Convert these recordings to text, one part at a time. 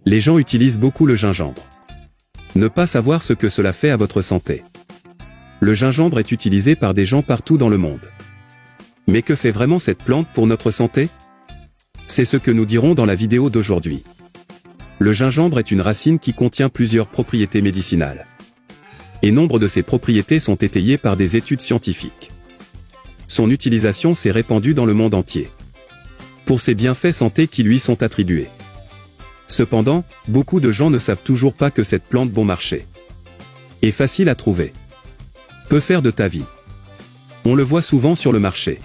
Les gens utilisent beaucoup le gingembre. Ne pas savoir ce que cela fait à votre santé. Le gingembre est utilisé par des gens partout dans le monde. Mais que fait vraiment cette plante pour notre santé? C'est ce que nous dirons dans la vidéo d'aujourd'hui. Le gingembre est une racine qui contient plusieurs propriétés médicinales. Et nombre de ces propriétés sont étayées par des études scientifiques. Son utilisation s'est répandue dans le monde entier. Pour ses bienfaits santé qui lui sont attribués. Cependant, beaucoup de gens ne savent toujours pas que cette plante bon marché est facile à trouver. Peut faire de ta vie. On le voit souvent sur le marché.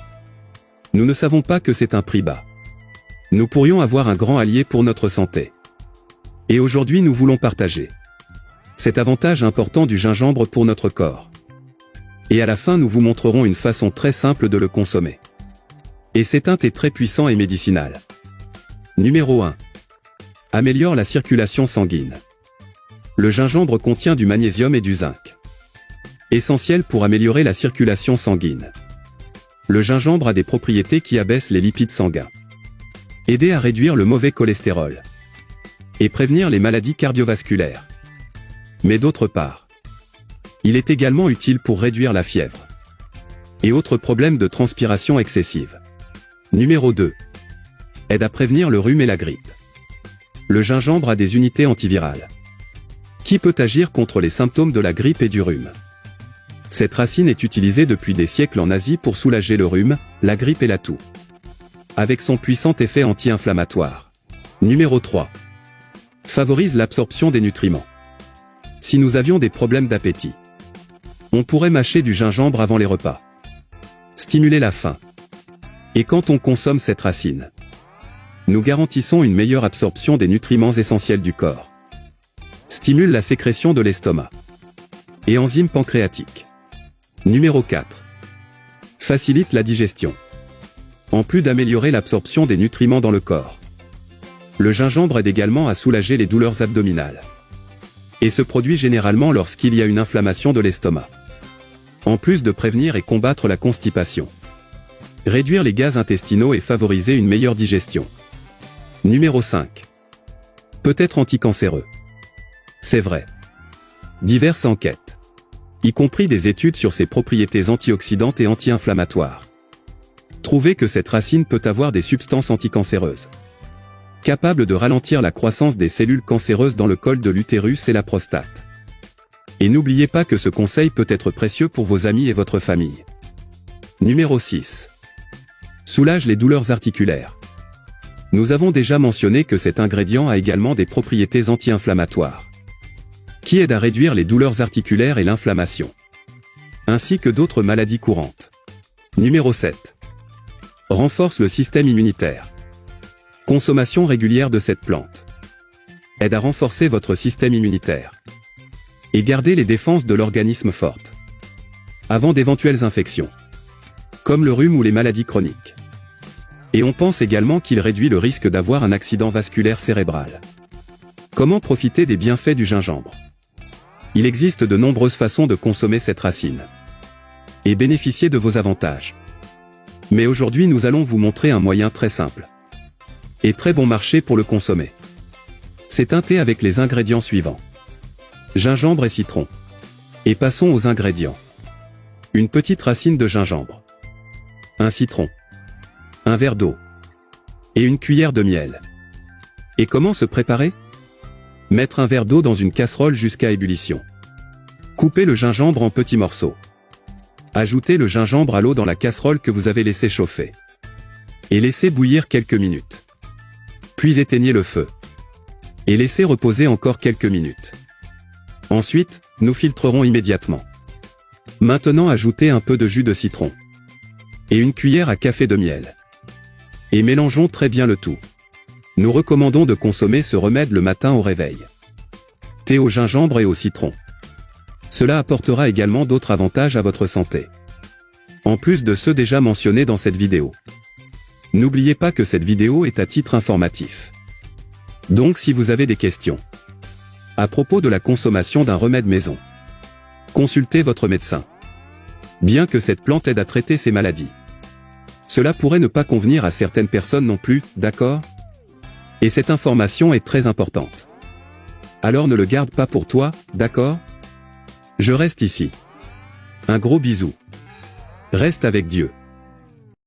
Nous ne savons pas que c'est un prix bas. Nous pourrions avoir un grand allié pour notre santé. Et aujourd'hui nous voulons partager cet avantage important du gingembre pour notre corps. Et à la fin nous vous montrerons une façon très simple de le consommer. Et c'est un thé très puissant et médicinal. Numéro 1. Améliore la circulation sanguine. Le gingembre contient du magnésium et du zinc. Essentiel pour améliorer la circulation sanguine. Le gingembre a des propriétés qui abaissent les lipides sanguins. Aider à réduire le mauvais cholestérol. Et prévenir les maladies cardiovasculaires. Mais d'autre part, il est également utile pour réduire la fièvre. Et autres problèmes de transpiration excessive. Numéro 2. Aide à prévenir le rhume et la grippe. Le gingembre a des unités antivirales. Qui peut agir contre les symptômes de la grippe et du rhume. Cette racine est utilisée depuis des siècles en Asie pour soulager le rhume, la grippe et la toux. Avec son puissant effet anti-inflammatoire. Numéro 3. Favorise l'absorption des nutriments. Si nous avions des problèmes d'appétit, on pourrait mâcher du gingembre avant les repas. Stimuler la faim. Et quand on consomme cette racine, nous garantissons une meilleure absorption des nutriments essentiels du corps. Stimule la sécrétion de l'estomac. Et enzymes pancréatiques. Numéro 4. Facilite la digestion. En plus d'améliorer l'absorption des nutriments dans le corps, le gingembre aide également à soulager les douleurs abdominales. Et se produit généralement lorsqu'il y a une inflammation de l'estomac. En plus de prévenir et combattre la constipation. Réduire les gaz intestinaux et favoriser une meilleure digestion. Numéro 5. Peut être anticancéreux. C'est vrai. Diverses enquêtes, y compris des études sur ses propriétés antioxydantes et anti-inflammatoires, trouvent que cette racine peut avoir des substances anticancéreuses, capables de ralentir la croissance des cellules cancéreuses dans le col de l'utérus et la prostate. Et n'oubliez pas que ce conseil peut être précieux pour vos amis et votre famille. Numéro 6. Soulage les douleurs articulaires. Nous avons déjà mentionné que cet ingrédient a également des propriétés anti-inflammatoires, qui aident à réduire les douleurs articulaires et l'inflammation, ainsi que d'autres maladies courantes. Numéro 7. Renforce le système immunitaire. Consommation régulière de cette plante aide à renforcer votre système immunitaire et garder les défenses de l'organisme fortes avant d'éventuelles infections, comme le rhume ou les maladies chroniques. Et on pense également qu'il réduit le risque d'avoir un accident vasculaire cérébral. Comment profiter des bienfaits du gingembre? Il existe de nombreuses façons de consommer cette racine et bénéficier de vos avantages. Mais aujourd'hui nous allons vous montrer un moyen très simple et très bon marché pour le consommer. C'est un thé avec les ingrédients suivants. Gingembre et citron. Et passons aux ingrédients. Une petite racine de gingembre. Un citron. Un verre d'eau. Et une cuillère de miel. Et comment se préparer? Mettre un verre d'eau dans une casserole jusqu'à ébullition. Coupez le gingembre en petits morceaux. Ajoutez le gingembre à l'eau dans la casserole que vous avez laissé chauffer. Et laissez bouillir quelques minutes. Puis éteignez le feu. Et laissez reposer encore quelques minutes. Ensuite, nous filtrerons immédiatement. Maintenant ajoutez un peu de jus de citron. Et une cuillère à café de miel. Et mélangeons très bien le tout. Nous recommandons de consommer ce remède le matin au réveil. Thé au gingembre et au citron. Cela apportera également d'autres avantages à votre santé, en plus de ceux déjà mentionnés dans cette vidéo. N'oubliez pas que cette vidéo est à titre informatif. Donc si vous avez des questions à propos de la consommation d'un remède maison, consultez votre médecin. Bien que cette plante aide à traiter ces maladies, cela pourrait ne pas convenir à certaines personnes non plus, d'accord? Et cette information est très importante. Alors ne le garde pas pour toi, d'accord? Je reste ici. Un gros bisou. Reste avec Dieu.